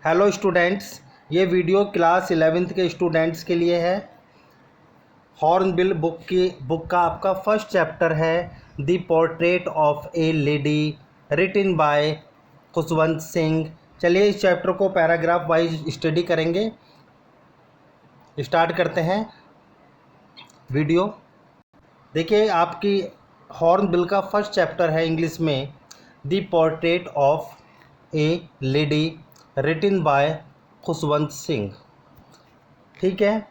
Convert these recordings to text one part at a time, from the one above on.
Hello students, ये video class 11th के students के लिए है। हॉर्नबिल बुक का आपका फर्स्ट चैप्टर है the portrait of a lady, written by Khushwant Singh. चलिए इस चैप्टर को पैराग्राफ वाइज स्टडी करेंगे। स्टार्ट करते हैं वीडियो। देखिए, आपकी हॉर्नबिल का फर्स्ट चैप्टर है इंग्लिश में the portrait of a lady, written by Khushwant Singh. ठीक है,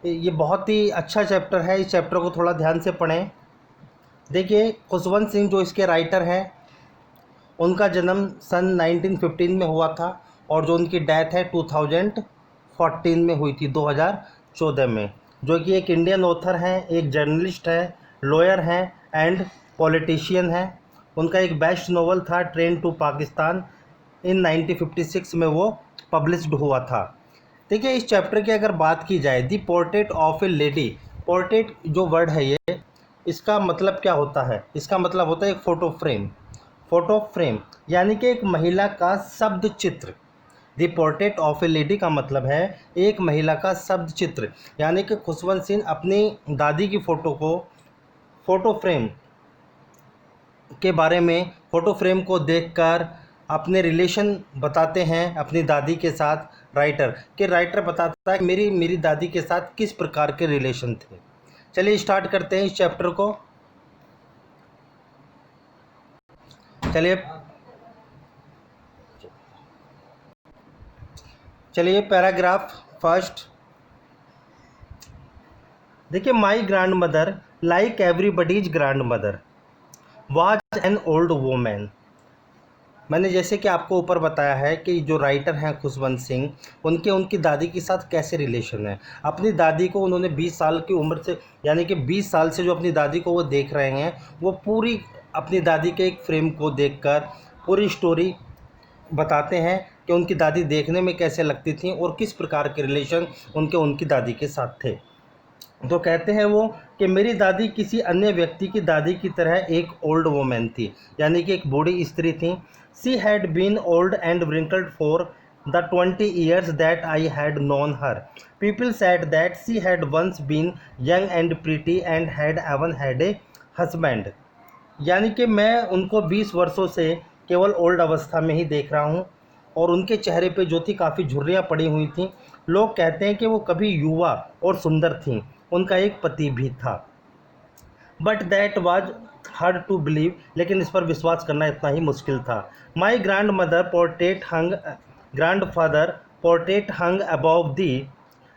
ये बहुत ही अच्छा चैप्टर है। इस चैप्टर को थोड़ा ध्यान से पढ़ें। देखिए, खुशवंत सिंह जो इसके राइटर हैं, उनका जन्म सन 1915 में हुआ था और जो उनकी डेथ है 2014 में हुई थी, 2014 में। जो कि एक इंडियन ऑथर हैं, एक जर्नलिस्ट है, लॉयर हैं एंड पॉलिटिशियन हैं। उनका एक बेस्ट नोवेल था ट्रेन टू पाकिस्तान, इन 1956 में वो पब्लिश्ड हुआ था। देखिए, इस चैप्टर की अगर बात की जाए, the portrait of a lady, portrait जो वर्ड है ये, इसका मतलब क्या होता है? इसका मतलब होता है एक फ़ोटो फ्रेम। फ़ोटो फ्रेम यानी कि एक महिला का शब्द चित्र। दी पोर्ट्रेट ऑफ ए लेडी का मतलब है एक महिला का शब्द चित्र, यानी कि खुशवंत सिंह अपनी दादी की फ़ोटो को, फ़ोटो फ्रेम के बारे में, फ़ोटो फ्रेम को देखकर अपने रिलेशन बताते हैं अपनी दादी के साथ। राइटर बताता है कि मेरी दादी के साथ किस प्रकार के रिलेशन थे। चलिए स्टार्ट करते हैं इस चैप्टर को। चलिए पैराग्राफ फर्स्ट। देखिए, my grand mother like everybody's grand mother was an old woman. मैंने जैसे कि आपको ऊपर बताया है कि जो राइटर हैं खुशवंत सिंह, उनकी दादी के साथ कैसे रिलेशन है। अपनी दादी को उन्होंने 20 साल की उम्र से, यानी कि 20 साल से जो अपनी दादी को वो देख रहे हैं, वो पूरी अपनी दादी के एक फ्रेम को देखकर पूरी स्टोरी बताते हैं कि उनकी दादी देखने में कैसे लगती थी और किस प्रकार के रिलेशन उनकी दादी के साथ थे। तो कहते हैं वो कि मेरी दादी किसी अन्य व्यक्ति की दादी की तरह एक ओल्ड वोमेन थी, यानी कि एक बूढ़ी स्त्री थी। She had been old and wrinkled for the 20 years that I had known her. People said that she had once been young and pretty and had even had a husband. यानी कि मैं उनको 20 वर्षों से केवल ओल्ड अवस्था में ही देख रहा हूँ और उनके चेहरे पे जो थी काफ़ी झुर्रियाँ पड़ी हुई थी। लोग कहते हैं कि वो कभी युवा और सुंदर थीं, उनका एक पति भी था। But that was hard to believe, लेकिन इस पर विश्वास करना इतना ही मुश्किल था। My grandmother portrait hung grandfather portrait hung above the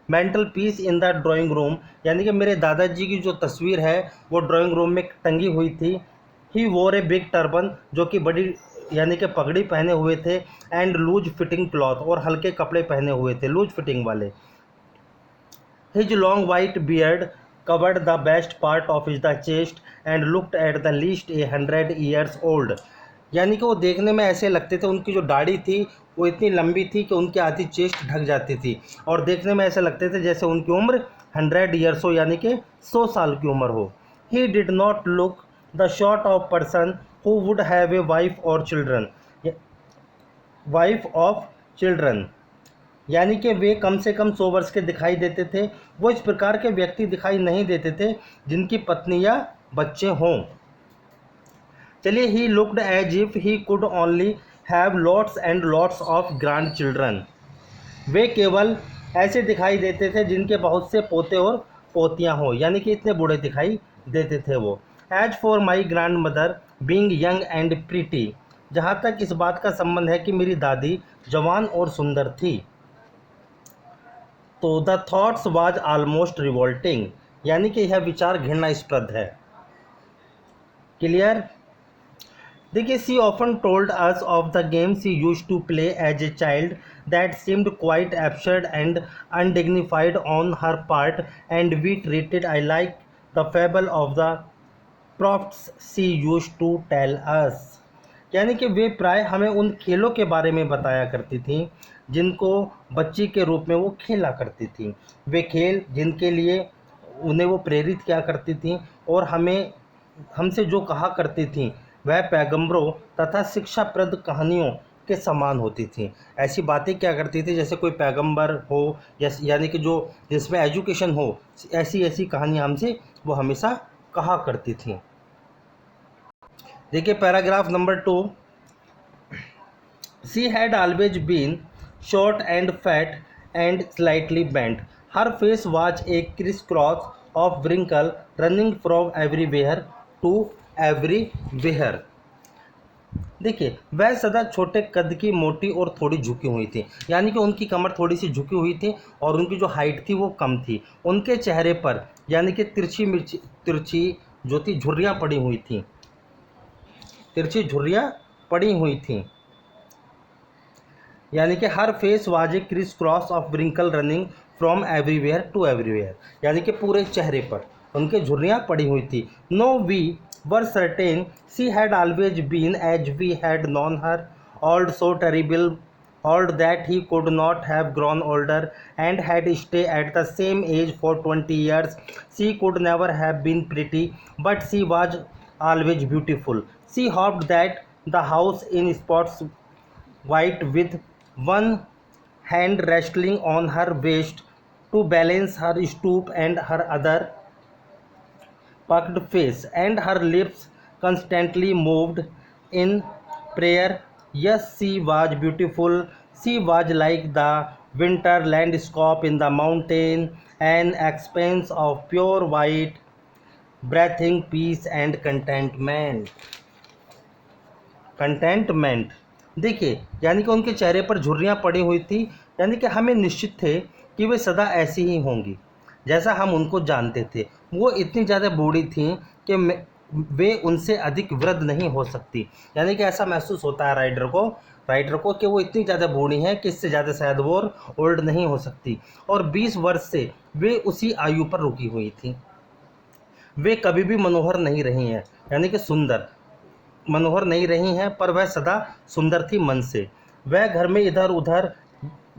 mantelpiece in the drawing room. यानी कि मेरे दादाजी की जो तस्वीर है वो ड्राइंग रूम में टंगी हुई थी। ही वोर ए बिग टर्बन, जो कि बड़ी यानी कि पगड़ी पहने हुए थे, एंड लूज फिटिंग क्लॉथ, और हल्के कपड़े पहने हुए थे, लूज फिटिंग वाले। His long white beard covered the best part of his chest and looked at the least 100 years old। यानी कि वो देखने में ऐसे लगते थे, उनकी जो दाढ़ी थी वो इतनी लंबी थी कि उनकी आधी चेस्ट ढक जाती थी, और देखने में ऐसे लगते थे जैसे उनकी उम्र 100 ईयर्स हो, यानी कि 100 साल की उम्र हो। He did not look the sort of person who would have a wife or children, wife of children। यानी कि वे कम से कम 100 वर्ष के दिखाई देते थे। वो इस प्रकार के व्यक्ति दिखाई नहीं देते थे जिनकी पत्नी या बच्चे हों। चलिए, he looked as if he could only have lots and lots of grandchildren. वे केवल ऐसे दिखाई देते थे जिनके बहुत से पोते और पोतियां हों, यानी कि इतने बूढ़े दिखाई देते थे वो। As for my grandmother being young and pretty, जहाँ तक इस बात का संबंध है कि मेरी दादी जवान और सुंदर थी, तो the thoughts was almost revolting, यानी कि यह विचार घृणास्पद है। क्लियर? देखिए, she often told us of the game she used to play as a child that seemed quite absurd and undignified on her part, and we treated I like the fable of the prophets she used to tell us. यानी कि वे प्राय हमें उन खेलों के बारे में बताया करती थीं जिनको बच्ची के रूप में वो खेला करती थी। वे खेल जिनके लिए उन्हें वो प्रेरित किया करती थीं और हमसे जो कहा करती थीं वह पैगंबरों तथा शिक्षाप्रद कहानियों के समान होती थी। ऐसी बातें क्या करती थी जैसे कोई पैगंबर हो, यानी कि जो जिसमें एजुकेशन हो, ऐसी ऐसी कहानियाँ हमसे वो हमेशा कहा करती थी। देखिए paragraph number 2, she had always been short and fat and slightly bent. Her face was a crisscross of wrinkle running from everywhere to everywhere. देखिए वह सदा छोटे कद की, मोटी और थोड़ी झुकी हुई थी, यानी कि उनकी कमर थोड़ी सी झुकी हुई थी और उनकी जो हाइट थी वो कम थी। उनके चेहरे पर यानी कि तिरछी जो थी झुर्रियाँ पड़ी हुई थी, तिरछी झुर्रियाँ पड़ी हुई थी, यानी कि हर face was a criss cross of wrinkle running from everywhere to everywhere, यानी कि पूरे चेहरे पर उनके झुर्रियाँ पड़ी हुई थी। No we were certain she had always been as we had known her, old so terrible old that he could not have grown older and had stayed at the same age for 20 years. She could never have been pretty, but she was always beautiful. She hoped that the house in spots white with one hand resting on her waist to balance her stoop and her other pucked face, and her lips constantly moved in prayer. Yes, she was beautiful. She was like the winter landscape in the mountain, an expanse of pure white, breathing peace and contentment. Contentment देखिए, यानी कि उनके चेहरे पर झुर्रियाँ पड़ी हुई थी, यानी कि हमें निश्चित थे कि वे सदा ऐसी ही होंगी जैसा हम उनको जानते थे। वो इतनी ज़्यादा बूढ़ी थीं कि वे उनसे अधिक वृद्ध नहीं हो सकती, यानी कि ऐसा महसूस होता है राइटर को कि वो इतनी ज़्यादा बूढ़ी हैं कि इससे ज़्यादा शायद वो ओल्ड नहीं हो सकती। और 20 वर्ष से वे उसी आयु पर रुकी हुई थी। वे कभी भी मनोहर नहीं रही हैं, यानी कि मनोहर नहीं रही हैं, पर वह सदा सुंदर थी मन से। वह घर में इधर उधर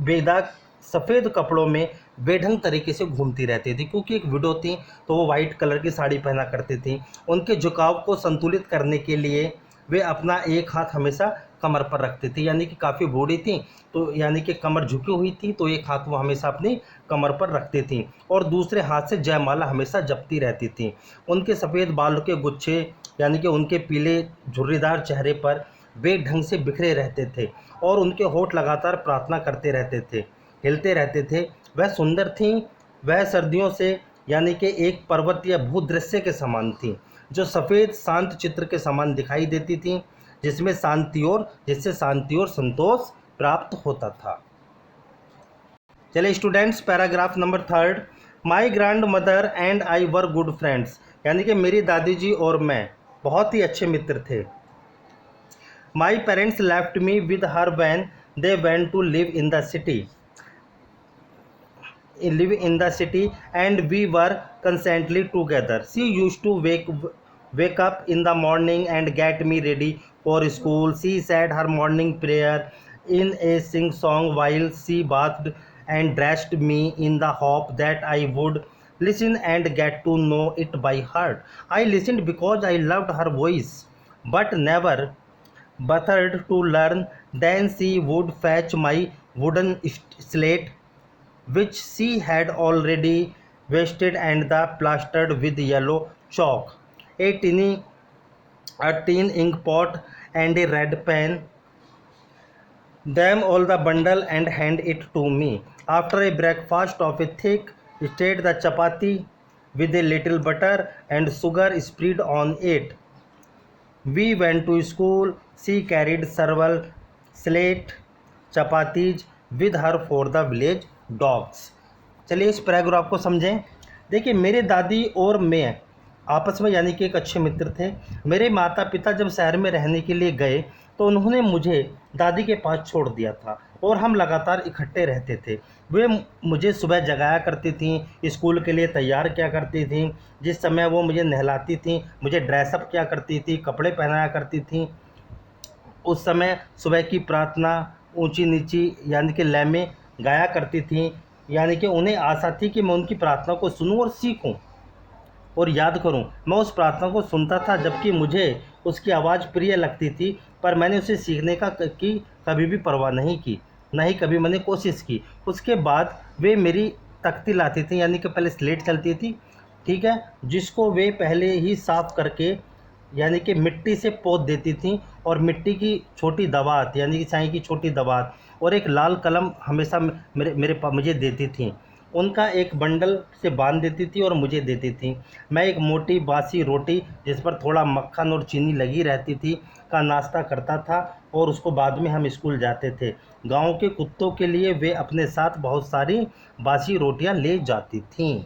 बेदाग सफ़ेद कपड़ों में बेढंग तरीके से घूमती रहती थी, क्योंकि एक विडो थी तो वो वाइट कलर की साड़ी पहना करती थी। उनके झुकाव को संतुलित करने के लिए वे अपना एक हाथ हमेशा कमर पर रखती थी, यानी कि काफ़ी बूढ़ी थी तो यानी कि कमर झुकी हुई थी तो एक हाथ वो हमेशा अपनी कमर पर रखती थी और दूसरे हाथ से जयमाला हमेशा जपती रहती थी। उनके सफ़ेद बालों के गुच्छे यानी कि उनके पीले झुर्रीदार चेहरे पर बेढंग से बिखरे रहते थे और उनके होंठ लगातार प्रार्थना करते रहते थे, हिलते रहते थे। वह सुंदर थीं। वह सर्दियों से यानी कि एक पर्वत या भूदृश्य के समान थीं, जो सफ़ेद शांत चित्र के समान दिखाई देती थीं, जिससे शांति और संतोष प्राप्त होता था। चलिए students, paragraph number 3, my grand mother and I were good friends, यानी कि मेरी दादी जी और मैं बहुत ही अच्छे मित्र थे। My parents left me with her when they went to live in the city and we were constantly together. She used to wake up in the morning and get me ready for school. She said her morning prayer in a sing song while she bathed and dressed me in the hope that I would listen and get to know it by heart. I listened because I loved her voice, but never bothered to learn. Then she would fetch my wooden slate, which she had already wasted and plastered with yellow chalk, a tin ink pot and a red pen, them all the bundle and hand it to me. After a breakfast of a thick state the chapati with a little butter and sugar spread on it, we went to school. She carried several slate chapatis with her for the village dogs. चलिए इस paragraph को समझें। देखिए मेरे दादी और मैं आपस में यानी कि एक अच्छे मित्र थे। मेरे माता पिता जब शहर में रहने के लिए गए तो उन्होंने मुझे दादी के पास छोड़ दिया था और हम लगातार इकट्ठे रहते थे। वे मुझे सुबह जगाया करती थीं, स्कूल के लिए तैयार किया करती थीं, जिस समय वो मुझे नहलाती थीं, मुझे ड्रेसअप किया करती थी, कपड़े पहनाया करती थीं। उस समय सुबह की प्रार्थना ऊंची नीची यानी कि लय में गाया करती थीं, यानी कि उन्हें आशा थी कि मैं उनकी प्रार्थना को सुनूं और सीखूं और याद करूं। मैं उस प्रार्थना को सुनता था जबकि मुझे उसकी आवाज़ प्रिय लगती थी, पर मैंने उसे सीखने की कभी भी परवाह नहीं की, ना ही कभी मैंने कोशिश की। उसके बाद वे मेरी तख्ती लाती थी, यानी कि पहले स्लेट चलती थी, ठीक है, जिसको वे पहले ही साफ़ करके यानी कि मिट्टी से पोत देती थी, और मिट्टी की छोटी दवात यानी कि चाय की छोटी दवात और एक लाल कलम हमेशा मुझे देती थी। उनका एक बंडल से बांध देती थी और मुझे देती थी। मैं एक मोटी बासी रोटी जिस पर थोड़ा मक्खन और चीनी लगी रहती थी का नाश्ता करता था, और उसको बाद में हम स्कूल जाते थे। गांव के कुत्तों के लिए वे अपने साथ बहुत सारी बासी रोटियां ले जाती थीं।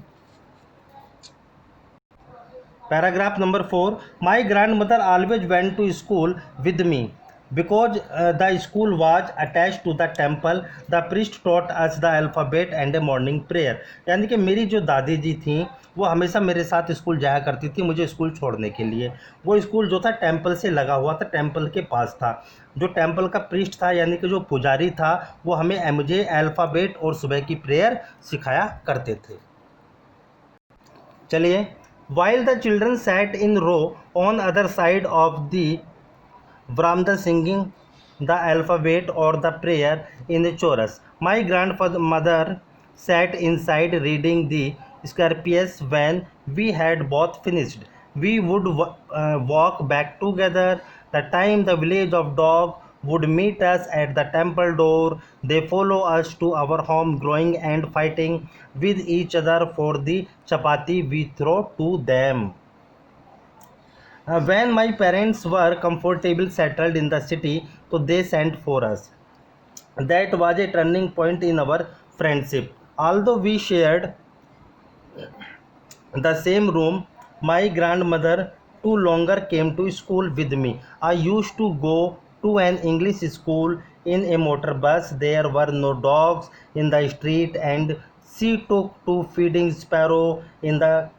Paragraph number 4. My grandmother always went to school with me. Because the school was attached to the temple, the priest taught us the alphabet and a morning prayer. यानी कि मेरी जो दादी जी थी वो हमेशा मेरे साथ स्कूल जाया करती थी मुझे स्कूल छोड़ने के लिए। वो स्कूल जो था टेम्पल से लगा हुआ था, टेम्पल के पास था। जो टेम्पल का प्रीस्ट था यानी कि जो पुजारी था वो मुझे अल्फ़ाबेट और सुबह की प्रेयर सिखाया करते थे। चलिए, while the children sat in row on other side of the veranda singing the alphabet or the prayer in the chorus, my grandmother sat inside reading the Scarpius. When we had both finished, we would walk back together. The time the village of dog would meet us at the temple door. They follow us to our home, growing and fighting with each other for the chapati we throw to them. When my parents were comfortably settled in the city, so they sent for us. That was a turning point in our friendship. Although we shared the same room, my grandmother no longer came to school with me. I used to go to an English school in a motor bus. There were no dogs in the street, and she took to feeding sparrow in the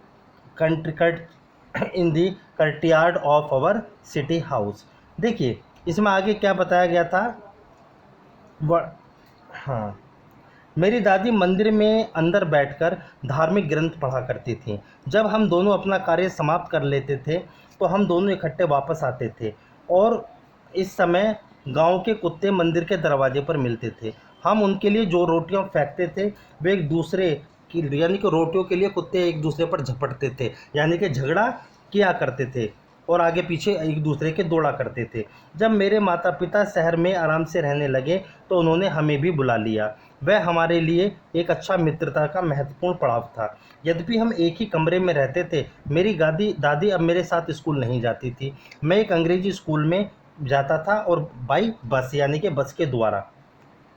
country in the courtyard of our city house. देखिए इसमें आगे क्या बताया गया था। हाँ, मेरी दादी मंदिर में अंदर बैठकर धार्मिक ग्रंथ पढ़ा करती थीं। जब हम दोनों अपना कार्य समाप्त कर लेते थे तो हम दोनों इकट्ठे वापस आते थे, और इस समय गांव के कुत्ते मंदिर के दरवाजे पर मिलते थे। हम उनके लिए जो रोटियां फेंकते थे वे एक दूसरे की यानी कि रोटियों के लिए कुत्ते एक दूसरे पर झपटते थे, यानी कि झगड़ा किया करते थे और आगे पीछे एक दूसरे के दौड़ा करते थे। जब मेरे माता पिता शहर में आराम से रहने लगे तो उन्होंने हमें भी बुला लिया। वह हमारे लिए एक अच्छा मित्रता का महत्वपूर्ण पड़ाव था। यद्यपि हम एक ही कमरे में रहते थे, मेरी दादी अब मेरे साथ स्कूल नहीं जाती थी। मैं एक अंग्रेजी स्कूल में जाता था और बाई बस यानी कि बस के द्वारा,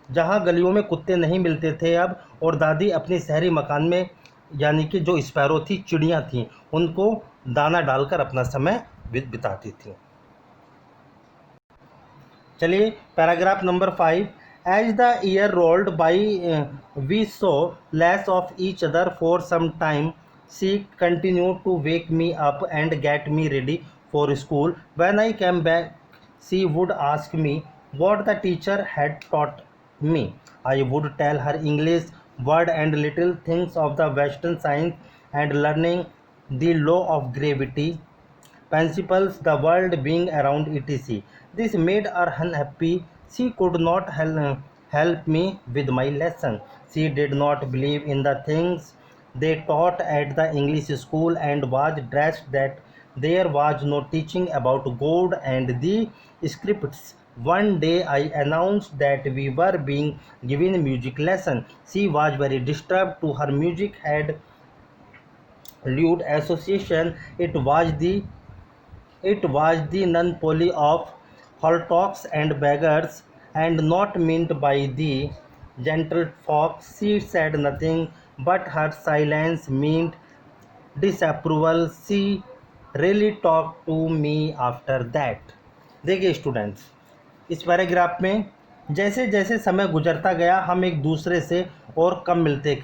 जहाँ गलियों में कुत्ते नहीं मिलते थे अब, और दादी अपने शहरी मकान में यानी कि जो स्पैरो थी, चिड़ियाँ थीं, उनको दाना डालकर अपना समय बिताती थी। चलिए paragraph number 5. As the year rolled by, we saw less of each other for some time. She continued to wake me up and get me ready for school. When I came back, she would ask me what the teacher had taught me. I would tell her English word and little things of the Western science and learning, the law of gravity, principles, the world being around, etc. This made her unhappy. She could not help me with my lesson. She did not believe in the things they taught at the English school and was dressed that there was no teaching about God and the scripts. One day I announced that we were being given music lesson. She was very disturbed. To her music had lewd association. It was the non-poly of Holtocks and beggars, and not meant by the gentlefolk. She said nothing, but her silence meant disapproval. She really talked to me after that. देखिए students, इस paragraph में जैसे जैसे समय गुजरता गया हम एक दूसरे से और कम मिलते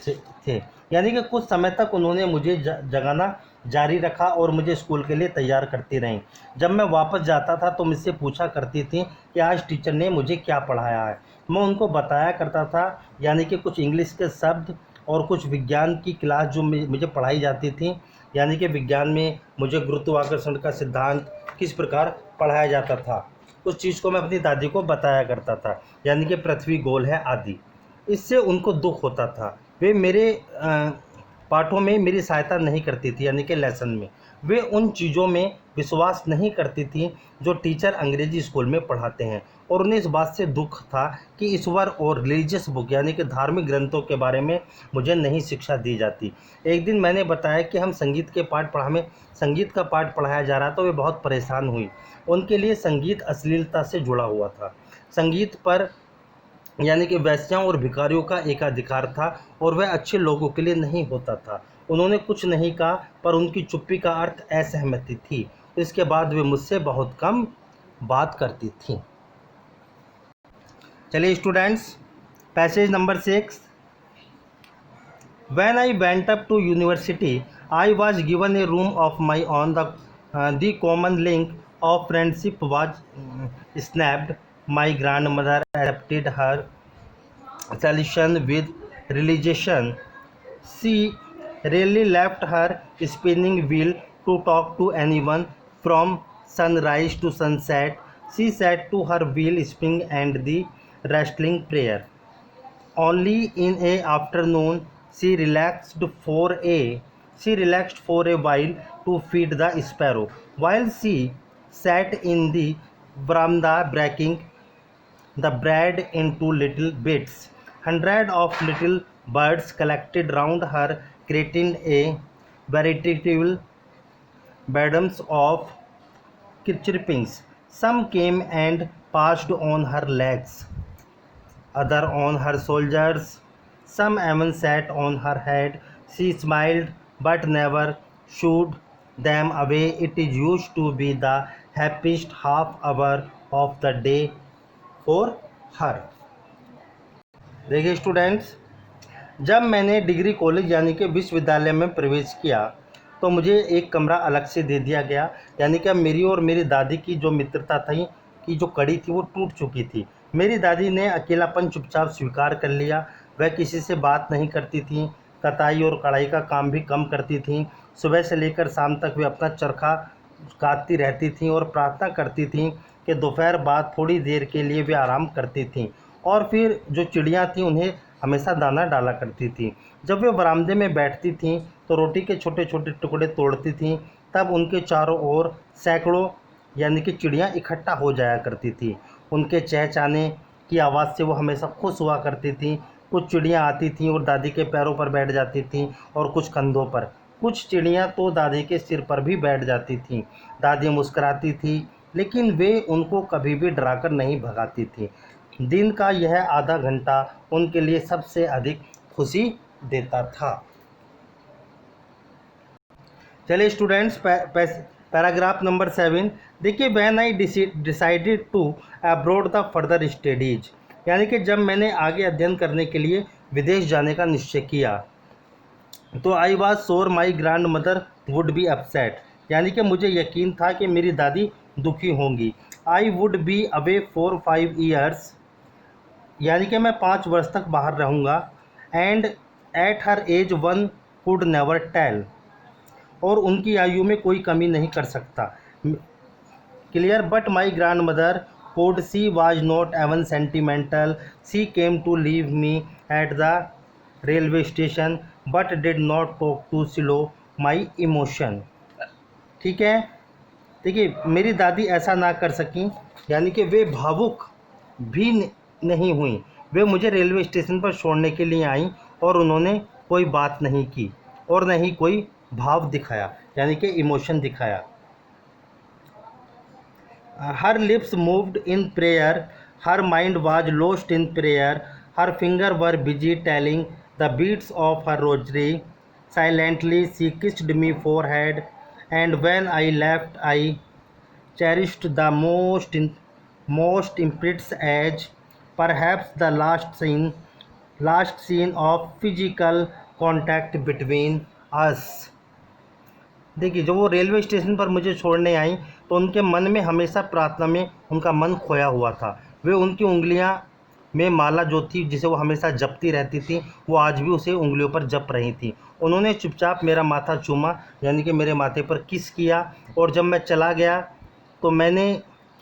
थे, यानी कि कुछ समय तक उन्होंने मुझे जगाना जारी रखा और मुझे स्कूल के लिए तैयार करती रहीं। जब मैं वापस जाता था तो मुझसे पूछा करती थी कि आज टीचर ने मुझे क्या पढ़ाया है। मैं उनको बताया करता था, यानी कि कुछ इंग्लिश के शब्द और कुछ विज्ञान की क्लास जो मुझे पढ़ाई जाती थी, यानी कि विज्ञान में मुझे गुरुत्वाकर्षण का सिद्धांत किस प्रकार पढ़ाया जाता था। उस चीज़ को मैं अपनी दादी को बताया करता था, यानी कि पृथ्वी गोल है आदि। इससे उनको दुख होता था। वे मेरे पाठों में मेरी सहायता नहीं करती थी, यानी कि लेसन में। वे उन चीज़ों में विश्वास नहीं करती थी जो टीचर अंग्रेजी स्कूल में पढ़ाते हैं, और उन्हें इस बात से दुख था कि ईश्वर और रिलीजियस बुक यानी कि धार्मिक ग्रंथों के बारे में मुझे नहीं शिक्षा दी जाती। एक दिन मैंने बताया कि हमें संगीत का पाठ पढ़ाया जा रहा, तो वे बहुत परेशान हुई। उनके लिए संगीत अश्लीलता से जुड़ा हुआ था। संगीत पर यानी कि वेश्याओं और भिखारियों का एकाधिकार था, और वह अच्छे लोगों के लिए नहीं होता था। उन्होंने कुछ नहीं कहा, पर उनकी चुप्पी का अर्थ असहमति थी। इसके बाद वे मुझसे बहुत कम बात करती थीं। चलिए students, passage number 6। When I went up to university, I was given a room of my own. The common link of friendship was snapped. My grandmother accepted her solution with religion. She rarely left her spinning wheel to talk to anyone from sunrise to sunset. She sat to her wheel spinning and the wrestling prayer. Only in a afternoon she relaxed for a while to feed the sparrow. While she sat in the veranda breaking the bread into little bits, hundreds of little birds collected round her, creating a veritable bedlam of chirpings. Some came and passed on her legs, other on her shoulders. Some even sat on her head. She smiled but never shooed them away. It used to be the happiest half hour of the day for her. देखिए students, जब मैंने degree college यानी कि विश्वविद्यालय में प्रवेश किया, तो मुझे एक कमरा अलग से दे दिया गया। यानी कि अब मेरी और मेरी दादी की जो मित्रता थी, की जो कड़ी थी, वो टूट चुकी थी। मेरी दादी ने अकेलापन चुपचाप स्वीकार कर लिया। वह किसी से बात नहीं करती थी, कताई और कढ़ाई का काम भी कम करती थी। सुबह से लेकर शाम तक वे अपना चरखा काटती रहती थीं और प्रार्थना करती थीं कि दोपहर बाद थोड़ी देर के लिए वे आराम करती थीं, और फिर जो चिड़ियाँ थीं उन्हें हमेशा दाना डाला करती थीं। जब वे बरामदे में बैठती थीं तो रोटी के छोटे छोटे टुकड़े तोड़ती थीं। तब उनके चारों ओर सैकड़ों यानी कि चिड़ियाँ इकट्ठा हो जाया करती थीं। उनके चहचहाने की आवाज़ से वो हमेशा खुश हुआ करती थीं। कुछ चिड़ियाँ आती थीं और दादी के पैरों पर बैठ जाती थीं, और कुछ कंधों पर। कुछ चिड़ियाँ तो दादी के सिर पर भी बैठ जाती थीं। दादी मुस्कुराती थी, लेकिन वे उनको कभी भी डराकर नहीं भगाती थीं। दिन का यह आधा घंटा उनके लिए सबसे अधिक खुशी देता था। चलिए स्टूडेंट्स, पैराग्राफ नंबर 7 देखिए। When I decided to abroad the further studies, यानी कि जब मैंने आगे अध्ययन करने के लिए विदेश जाने का निश्चय किया, तो I was sure my grand mother would be upset, यानी कि मुझे यकीन था कि मेरी दादी दुखी होंगी। I would be away 4-5 years, यानी कि मैं 5 वर्ष तक बाहर रहूँगा। And at her age one could never tell, और उनकी आयु में कोई कमी नहीं कर सकता। Clear. But my grandmother could she was not even sentimental. She came to leave me at the railway station but did not talk to slow my emotion. ठीक है। देखिए, मेरी दादी ऐसा ना कर सकें, यानी कि वे भावुक भी नहीं हुई। वे मुझे रेलवे स्टेशन पर छोड़ने के लिए आईं, और उन्होंने कोई बात नहीं की और न ही कोई भाव दिखाया, यानी कि इमोशन दिखाया। Her lips moved in prayer, her mind was lost in prayer, her finger were busy telling the beads of her rosary. Silently she kissed me forehead, and when I left I cherished the most imprints as perhaps the last scene of physical contact between us। देखिए, जब वो railway station पर मुझे छोड़ने आई, तो उनके मन में हमेशा प्रार्थना में उनका मन खोया हुआ था। वे उनकी उंगलियां में माला जो थी, जिसे वो हमेशा जपती रहती थी, वो आज भी उसे उंगलियों पर जप रही थी। उन्होंने चुपचाप मेरा माथा चूमा, यानी कि मेरे माथे पर किस किया, और जब मैं चला गया तो मैंने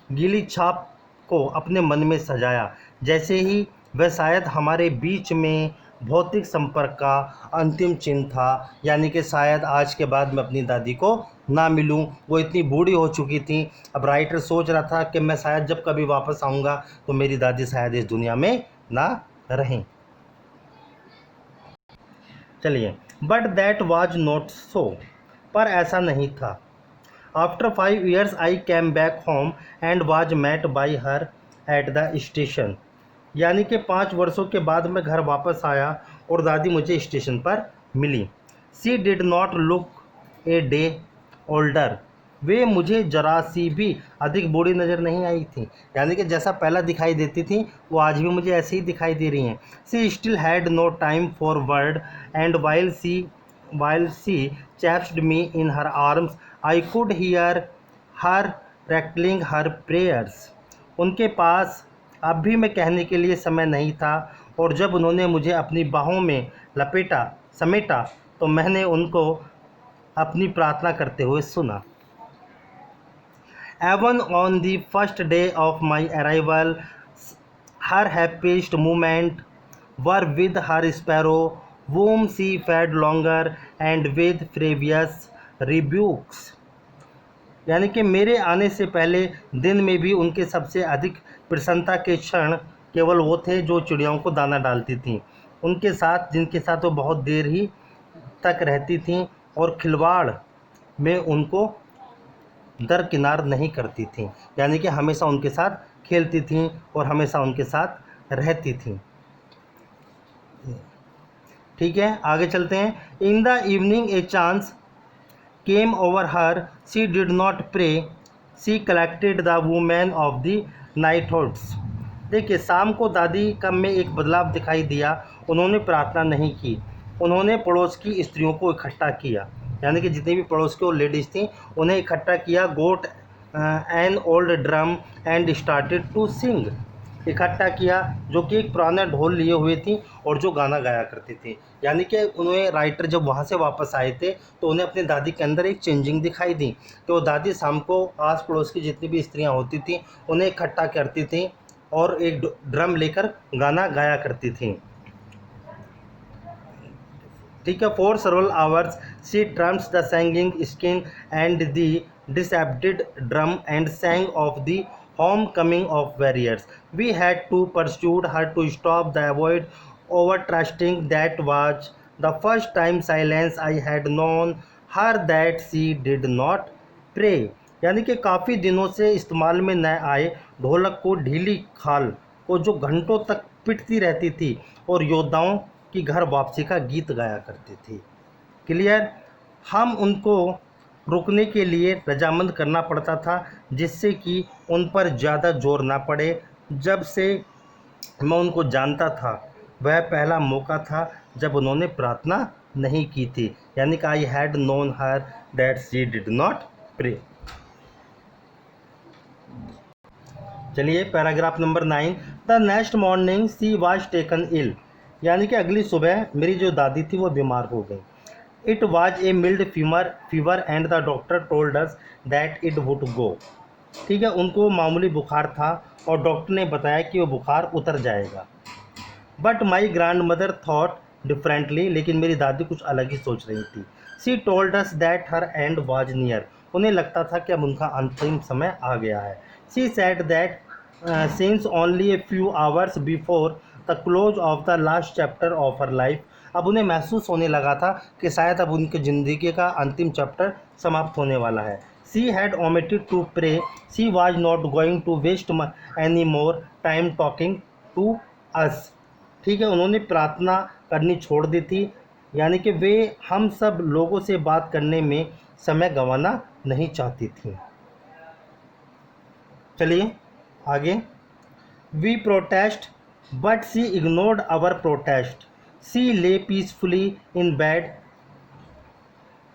गीली छाप को अपने मन में सजाया, जैसे ही वह शायद हमारे बीच में भौतिक संपर्क का अंतिम चिन्ह था, यानी कि शायद आज के बाद मैं अपनी दादी को ना मिलूं। वो इतनी बूढ़ी हो चुकी थी। अब राइटर सोच रहा था कि मैं शायद जब कभी वापस आऊँगा तो मेरी दादी शायद इस दुनिया में ना रहें। चलिए, but that was not so, पर ऐसा नहीं था। After 5 years I came back home and was met by her at the station. यानी कि 5 वर्षों के बाद मैं घर वापस आया और दादी मुझे स्टेशन पर मिली। She did not look a day older. वे मुझे जरा सी भी अधिक बूढ़ी नज़र नहीं आई थी, यानी कि जैसा पहला दिखाई देती थी वो आज भी मुझे ऐसे ही दिखाई दे रही हैं। She still had no time for word and while she clasped me in her arms, I could hear her rattling her prayers. उनके पास अब भी मैं कहने के लिए समय नहीं था, और जब उन्होंने मुझे अपनी बाहों में समेटा तो मैंने उनको अपनी प्रार्थना करते हुए सुना। Even on the first day of my arrival, her happiest moment were with her sparrow, whom she fed longer and with previous rebukes. यानी कि मेरे आने से पहले दिन में भी उनके सबसे अधिक प्रसन्नता के क्षण केवल वो थे जो चिड़ियों को दाना डालती थीं, उनके साथ जिनके साथ वो बहुत देर ही तक रहती थीं और खिलवाड़ में उनको दरकिनार नहीं करती थीं, यानी कि हमेशा उनके साथ खेलती थीं और हमेशा उनके साथ रहती थीं। ठीक है, आगे चलते हैं। In the evening a chance came over her, she did not pray, she collected the women of the neighbourhoods. देखिए, शाम को दादी का में एक बदलाव दिखाई दिया। उन्होंने प्रार्थना नहीं की, उन्होंने पड़ोस की स्त्रियों को इकट्ठा किया, यानी कि जितनी भी पड़ोस की लेडीज़ थीं उन्हें इकट्ठा किया। Got an old drum and started to sing. इकट्ठा किया, जो कि एक पुराना ढोल लिए हुए थी और जो गाना गाया करती थी। यानी कि उन्हें राइटर जब वहाँ से वापस आए थे तो उन्हें अपनी दादी के अंदर एक चेंजिंग दिखाई दी कि वो दादी शाम को आस पड़ोस की जितनी भी स्त्रियाँ होती थीं उन्हें इकट्ठा करती थीं और एक ड्रम लेकर गाना गाया करती थीं। ठीक है, for several hours she trumps the singing skin and the disabded drum and sang of the homecoming of warriors. We had to pursue her to stop the avoid overtrusting. That was the first time silence I had known her that she did not pray. यानी कि काफ़ी दिनों से इस्तेमाल में न आए ढोलक को ढीली खाल को जो घंटों तक पिटती रहती थी और योद्धाओं की घर वापसी का गीत गाया करती थी। क्लियर? हम उनको रुकने के लिए रजामंद करना पड़ता था, जिससे कि उन पर ज़्यादा जोर ना पड़े। जब से मैं उनको जानता था वह पहला मौका था जब उन्होंने प्रार्थना नहीं की थी, यानी कि I had known her that she did not pray. चलिए, paragraph number 9। The next morning she was taken ill. यानी कि अगली सुबह मेरी जो दादी थी वो बीमार हो गई। It was a mild fever and the doctor told us that it would go. ठीक है, उनको मामूली बुखार था और डॉक्टर ने बताया कि वो बुखार उतर जाएगा। But my grand mother thought differently. लेकिन मेरी दादी कुछ अलग ही सोच रही थी। सी told us that her and was near. उन्हें लगता था कि अब उनका अंतिम समय आ गया है। She said that since only A few hours before the close of the last chapter of her life. अब उन्हें महसूस होने लगा था कि शायद अब उनकी ज़िंदगी का अंतिम चैप्टर समाप्त होने वाला है। She had omitted to pray. She was not going to waste any more time talking to us. ठीक है, उन्होंने प्रार्थना करनी छोड़ दी थी, यानी कि वे हम सब लोगों से बात करने में समय गंवाना नहीं चाहती थी। चलिए आगे। We protest but she ignored our protest. She lay peacefully in bed,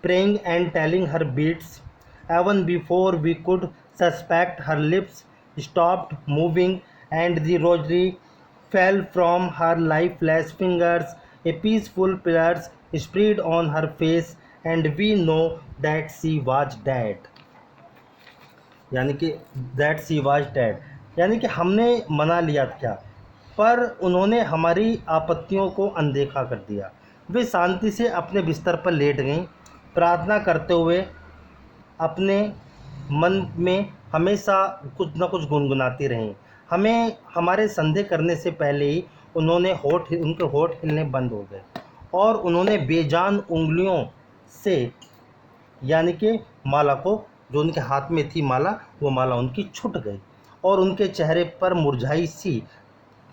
praying and telling her beads. Even before we could suspect, her lips stopped moving and the rosary fell from her lifeless fingers. A peaceful pallor spread on her face and we know that she was dead. यानी कि that she was dead। यानी कि हमने मना लिया क्या, पर उन्होंने हमारी आपत्तियों को अनदेखा कर दिया। वे शांति से अपने बिस्तर पर लेट गईं, प्रार्थना करते हुए अपने मन में हमेशा कुछ न कुछ गुनगुनाती रहीं। हमें हमारे संदेह करने से पहले ही उनके होठ हिलने बंद हो गए और उन्होंने बेजान उंगलियों से, यानी कि माला को, जो उनके हाथ में थी माला, वो माला उनकी छूट गई और उनके चेहरे पर मुरझाई सी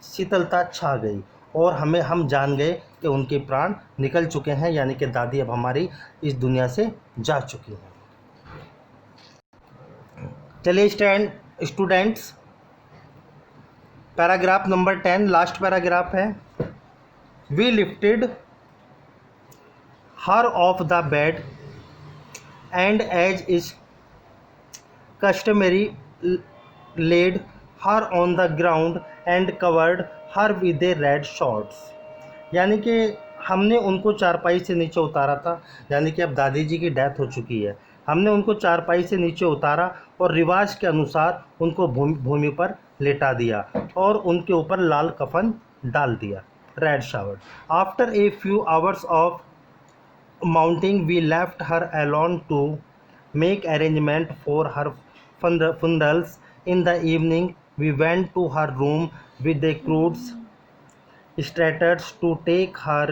शीतलता छा गई और हम जान गए कि उनके प्राण निकल चुके हैं, यानी कि दादी अब हमारी इस दुनिया से जा चुकी हैं। चलिए students, paragraph number 10 last paragraph है। We lifted her off the bed and as is customary laid her on the ground and covered her with a red shorts। यानी कि हमने उनको चारपाई से नीचे उतारा था, यानी कि अब दादी जी की डेथ हो चुकी है। हमने उनको चारपाई से नीचे उतारा और रिवाज के अनुसार उनको भूमि पर लेटा दिया और उनके ऊपर लाल कफन डाल दिया, red shroud. After a few hours of mourning we left her alone to make arrangement for her funerals। In the evening we went to her room with the crudes stratters to take her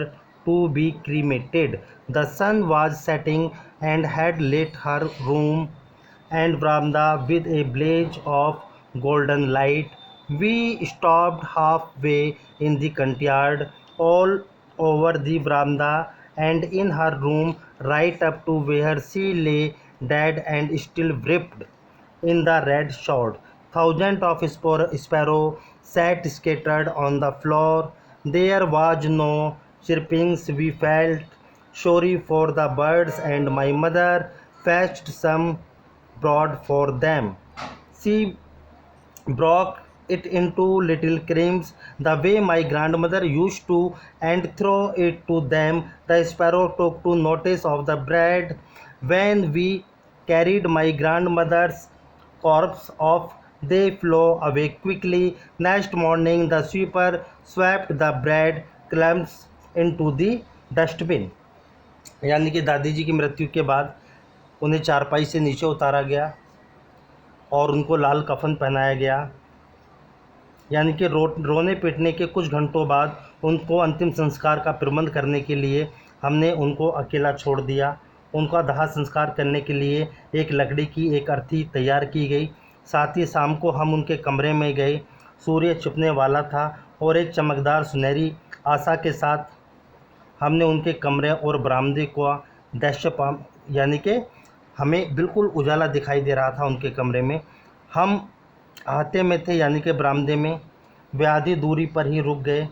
to be cremated। The sun was setting and had lit her room and veranda with a blaze of golden light। We stopped halfway in the courtyard, all over the veranda and in her room, right up to where she lay dead and still wrapped in the red shroud। Thousands of sparrows sat scattered on the floor. There was no chirping. We felt sorry for the birds and my mother fetched some bread for them। She broke it into little crumbs the way my grandmother used to and throw it to them। The sparrow took to notice of the bread when we carried my grandmother's corpse off। They flew away quickly। Next morning the sweeper swept the bread crumbs into the dustbin। यानी कि दादी जी की मृत्यु के बाद उन्हें चारपाई से नीचे उतारा गया और उनको लाल कफन पहनाया गया, यानी कि रोने पीटने के कुछ घंटों बाद उनको अंतिम संस्कार का प्रबंध करने के लिए हमने उनको अकेला छोड़ दिया। उनका दाह संस्कार करने के लिए एक लकड़ी की एक अर्थी तैयार की गई। साथ ही शाम को हम उनके कमरे में गए। सूर्य छिपने वाला था और एक चमकदार सुनहरी आशा के साथ हमने उनके कमरे और बरामदे को यानी कि हमें बिल्कुल उजाला दिखाई दे रहा था उनके कमरे में। हम आते में थे, यानी कि बरामदे में। वे आधी दूरी पर ही रुक गए।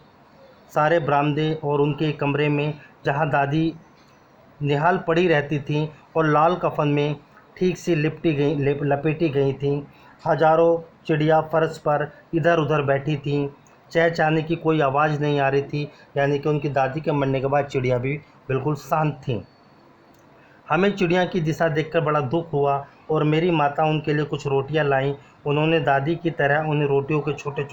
सारे बरामदे और उनके कमरे में जहाँ दादी निहाल पड़ी रहती थीं और लाल कफन में ठीक से लपेटी गई थीं। हजारों चिड़िया फर्श पर इधर उधर बैठी थीं। चहचहाने की कोई आवाज़ नहीं आ रही थी, यानी कि उनकी दादी के मरने के बाद चिड़िया भी बिल्कुल शांत थीं। हमें चिड़िया की दिशा देखकर बड़ा दुख हुआ और मेरी माता उनके लिए कुछ रोटियां लाईं। उन्होंने दादी की तरह उन्हें रोटियों के छोटे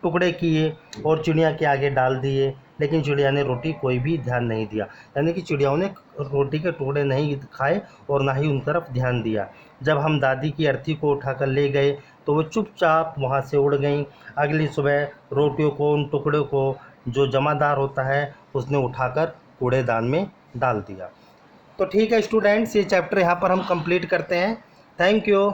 टुकड़े किए और चिड़िया के आगे डाल दिए, लेकिन चिड़िया ने रोटी कोई भी ध्यान नहीं दिया। यानी कि चिड़ियाओं ने रोटी के टुकड़े नहीं खाए और ना ही उन तरफ ध्यान दिया। जब हम दादी की अर्थी को उठाकर ले गए तो वो चुपचाप वहाँ से उड़ गईं। अगली सुबह रोटियों को, उन टुकड़ों को जो जमादार होता है, उसने उठाकर कूड़ेदान में डाल दिया। तो ठीक है स्टूडेंट्स, ये चैप्टर यहाँ पर हम कंप्लीट करते हैं। Thank you.